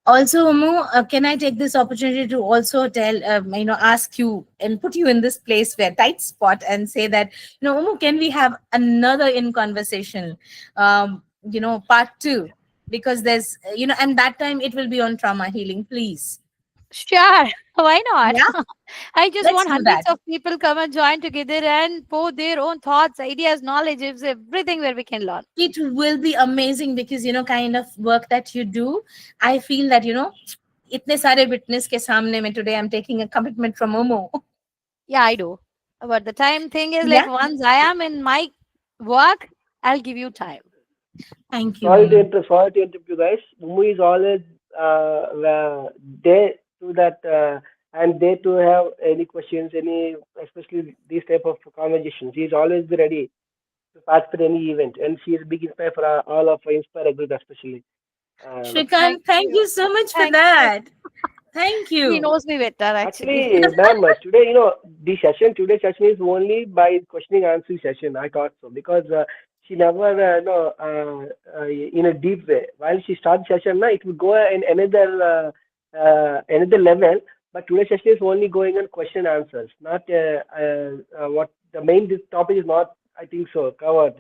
Also, Umu, can I take this opportunity to also tell, ask you and put you in this place where tight spot and say that, Umu, can we have another in conversation, part two? Because there's, and that time it will be on trauma healing, please. Sure. Why not? Yeah, I just let's want do hundreds that. of people come and join together and pour their own thoughts, ideas, knowledge, everything where we can learn. It will be amazing because, kind of work that you do. I feel that, इतने सारे witness के सामने में today I'm taking a commitment from Momo. Yeah, I do. But the time thing is like Yeah, once I am in my work, I'll give you time. thank you, Momo. Sorry to interrupt you guys. Ummu is always there to that, and there to have any questions, any especially these type of conversations. She is always be ready to participate in any event, and she is a big inspire for all of Inspire group especially. Um, Thank Shrikant, thank you. you so much for Thank you. that. Thank He you. knows me better actually. Actually, ma'am, today, today's session is only by questioning answering session. I thought so because she never, in a deep way. While she starts session, na, it will go in another level. But today's session is only going on question answers, not what the main this topic is not. I think so covered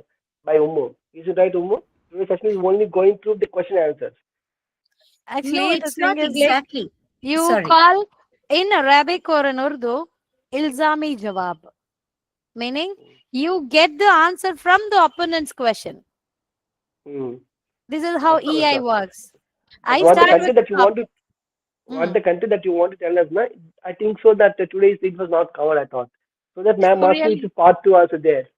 by Ummu. Is it right, Ummu? Today's session is only going through the question answers. No, Actually, the it's not thing is like exactly. you Sorry. call in Arabic or in Urdu, ilzami jawab, meaning you get the answer from the opponent's question. Hmm. This is how Of course, EI of course. works. But I start with what mm, the content that you want to tell us, na, I think so that today it was not covered at all. So that ma'am asked me really. to part two also there.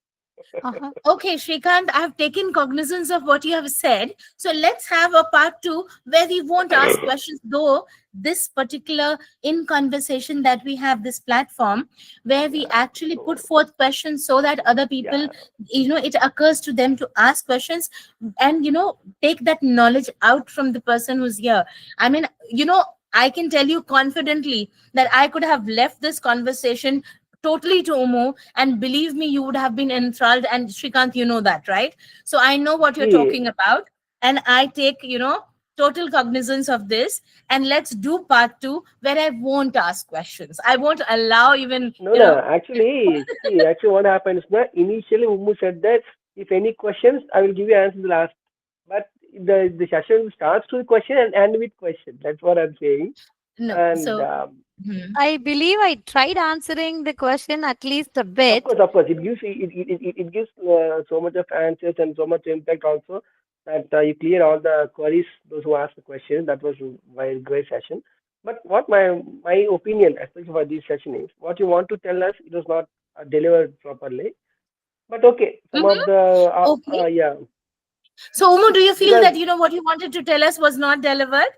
Uh-huh. Okay, Shrikant, I've taken cognizance of what you have said. So let's have a part two where we won't ask questions, though this particular in conversation that we have this platform where we Yeah. actually put So forth questions so that other people, yeah. it occurs to them to ask questions and, take that knowledge out from the person who's here. I mean, I can tell you confidently that I could have left this conversation totally to Umu, and believe me, you would have been enthralled. And Shrikant, you know that, right? So I know what you're See, talking about, and I take total cognizance of this. And let's do part two where I won't ask questions. I won't allow even no, no. Actually, what happened is that initially Ummu said that if any questions, I will give you answers last. But the session starts with question and end with question. That's what I'm saying. no. And So mhm. I believe I tried answering the question at least a bit. of course, it gives so much of answers and so much impact also that you clear all the queries. Those who asked the question, that was a very great session. But what my opinion, especially for this session, is what you want to tell us. It was not delivered properly. But okay, some of Mhm. the Okay. yeah, So Umu, do you feel because that what you wanted to tell us was not delivered?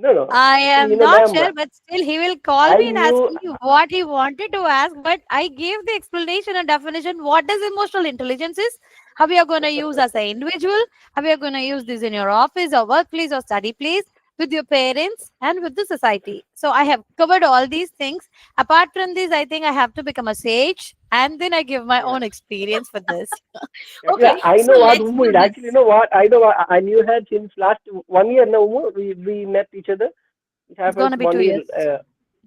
no, I actually, am not ma'am, sure, but still he will call I me and ask knew. me what he wanted to ask. But I gave the explanation and definition. What does emotional intelligence is? How we are going to use as an individual? How we are going to use this in your office or workplace or study place with your parents and with the society. So I have covered all these things. Apart from this, I think I have to become a sage and then I give my Yeah. own experience for this. Actually, Okay, I so know what let's Ummu do is. Actually, you this. know what? I know what I knew her since last 1 year now, Ummu. We met each other. It It's going happens to be 1 year. 2 years.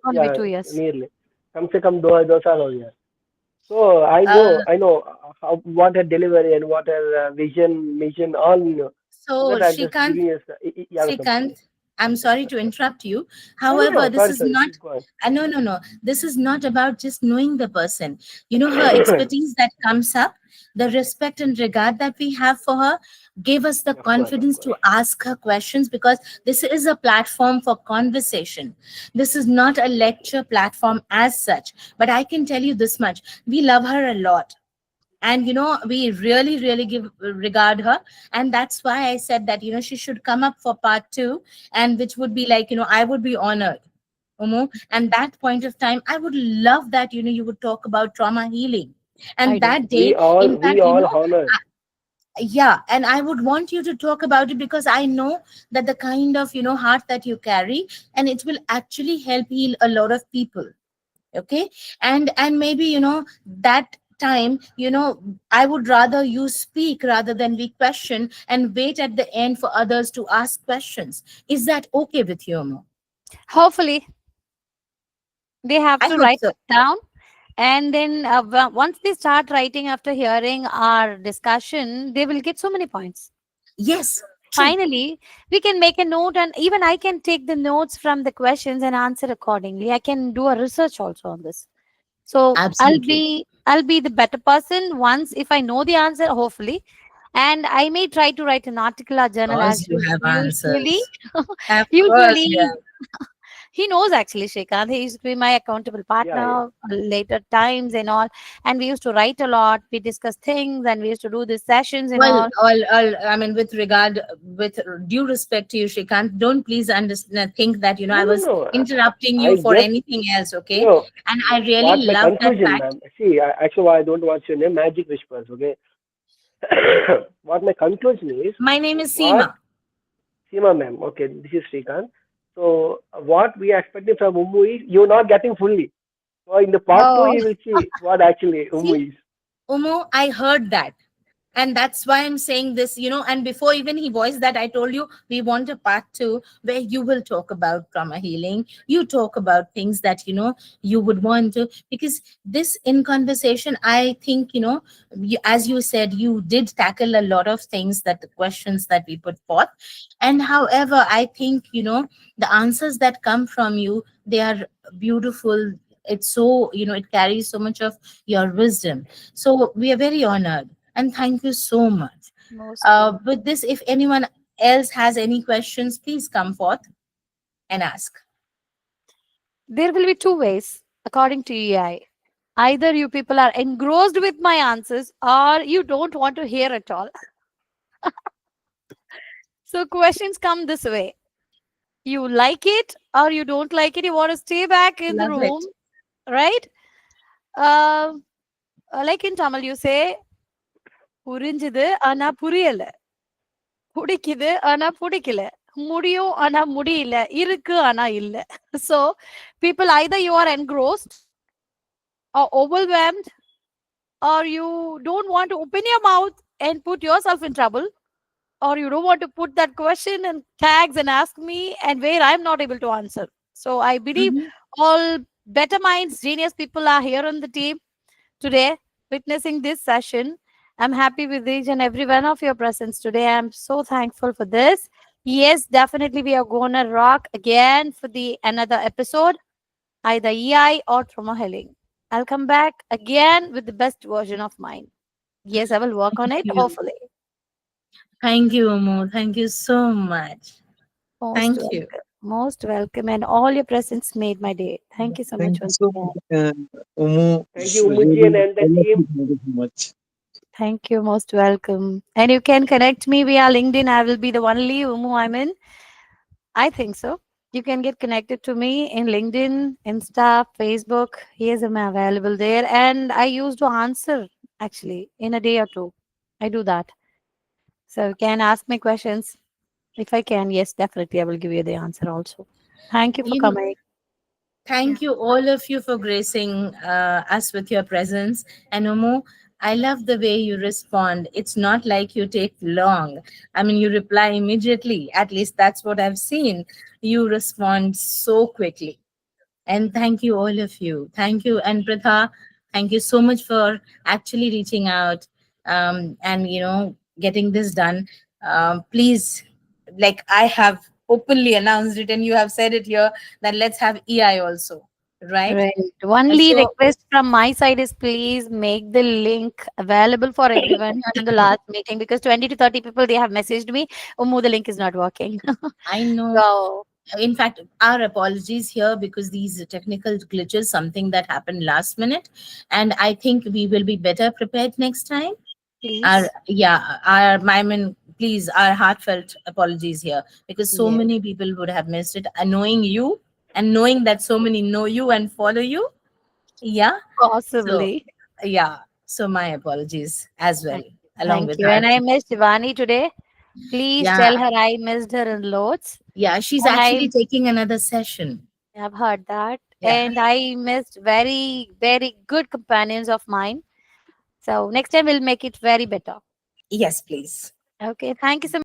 Going to be Yeah, 2 years. nearly. कम से कम दो साल हो गया. So Uh, I know how, what her delivery and what her vision, mission, all you know. So so that I'm just Shrikant, giving you. Yeah, welcome. Shrikant, I'm sorry to interrupt you. No, no, However, no. this Sorry, is sorry. not, Please go on. no, no, no. This is not about just knowing the person. You know, her expertise that comes up, the respect and regard that we have for her, gave us the Of course, of confidence course. to ask her questions, because this is a platform for conversation. This is not a lecture platform as such. But I can tell you this much: we love her a lot, and we really really give regard her. And that's why I said that she should come up for part 2, and which would be like, I would be honored, Umu. And that point of time, I would love that you would talk about trauma healing. I And do. that day, in We fact, all honor. yeah, and I would want you to talk about it, because I know that the kind of heart that you carry, and it will actually help heal a lot of people. Okay. And maybe that time, I would rather you speak rather than we question, and wait at the end for others to ask questions. Is that okay with you, Mo? Hopefully, they have I to hope write so. it down. And then once they start writing after hearing our discussion, they will get so many points. Yes, true. Finally, we can make a note, and even I can take the notes from the questions and answer accordingly. I can do a research also on this. So Absolutely. I'll be the better person once if I know the answer, hopefully. And I may try to write an article or Of journal course as you have usually. answers. Of course you Usually have. he knows actually, Shrikant. He used to be my accountable Yeah, yeah. partner later times and all. And we used to write a lot. We discuss things and we used to do these sessions and Well, all. I mean, with regard, with due respect to you, Shrikant, don't please understand, think that No, I no, was no. interrupting I you for just, anything else. you Okay. know, And I what really my love that conclusion, fact. ma'am. See, actually, I don't want your name, Magic Whispers, okay? What my conclusion is, My name is what Seema. Seema ma'am, okay, this is Srikanth. So what we are expecting from Ummu is you're not getting fully. So in the part two, Oh, you will see what actually See, Ummu is. Umu, I heard that. And that's why I'm saying this, and before even he voiced that, I told you we want a part 2 where you will talk about trauma healing. You talk about things that, you would want to, because this in conversation, I think, as you said, you did tackle a lot of things, that the questions that we put forth. And however, I think, the answers that come from you, they are beautiful. It's so, it carries so much of your wisdom. So we are very honored, and thank you so much. most welcome. With this, if anyone else has any questions, please come forth and ask. There will be two ways, according to EI. Either you people are engrossed with my answers or you don't want to hear at all. So questions come this way. You like it or you don't like it. You want to stay back in the Love room, it. right? Uh, like in Tamil, you say, புரிஞ்சுது ஆனா புரியல, பிடிக்குது ஆனா பிடிக்கல, முடியும் ஆனா முடியல, இருக்கு ஆனா இல்ல. So people, either you are engrossed or overwhelmed, or you don't want to open your mouth and put yourself in trouble, or you don't want to put that question and tags and ask me and where I'm not able to answer. So I believe Mhm. all better minds, genius people are here on the team today witnessing this session. I'm happy with each and every one of your presence today. I'm so thankful for this. Yes, definitely we are gonna rock again for the another episode, either EI or trauma healing. I'll come back again with the best version of mine. Yes, I will work on Thank it, you. hopefully. Thank you, Umu. Thank you so much. Most Thank you. welcome. Most welcome. And all your presence made my day. Thank you so Thank much you once so again. much, Umu. Thank you, Umuji Really, and the all of team. you, thank you so much. Thank you. Most welcome. And you can connect me via LinkedIn. I will be the only Ummu Aimen. I think so. You can get connected to me in LinkedIn, Insta, Facebook. Yes, I'm available there. And I used to answer actually in a day or two. I do that. So you can ask me questions. If I can, yes, definitely I will give you the answer also. Thank you for You know, coming. Thank you, all of you, for gracing us with your presence. And Umu, I love the way you respond. It's not like you take long. I mean, you reply immediately. At least that's what I've seen. You respond so quickly. And thank you, all of you. Thank you. And Pratha, thank you so much for actually reaching out, and, getting this done. Please, like, I have openly announced it and you have said it here that let's have EI also, right? Right. Only So request from my side is please make the link available for everyone on the last meeting because 20 to 30 people they have messaged me, Ummu, the link is not working. I know. So In fact, our apologies here because these technical glitches, something that happened last minute, and I think we will be better prepared next time. Our please. yeah, our Myman, please, our heartfelt apologies here because so Yes, many people would have missed it. And knowing you and knowing that so many know you and follow you, yeah. So possibly. yeah, so my apologies as well, Thank along thank with you. our And I missed Shivani today. Please yeah, tell her I missed her in loads. yeah. She's And I actually taking another session. have heard that. Yeah. And I missed very, very good companions of mine. So next time we'll make it very better. Yes, please. Okay. Thank you so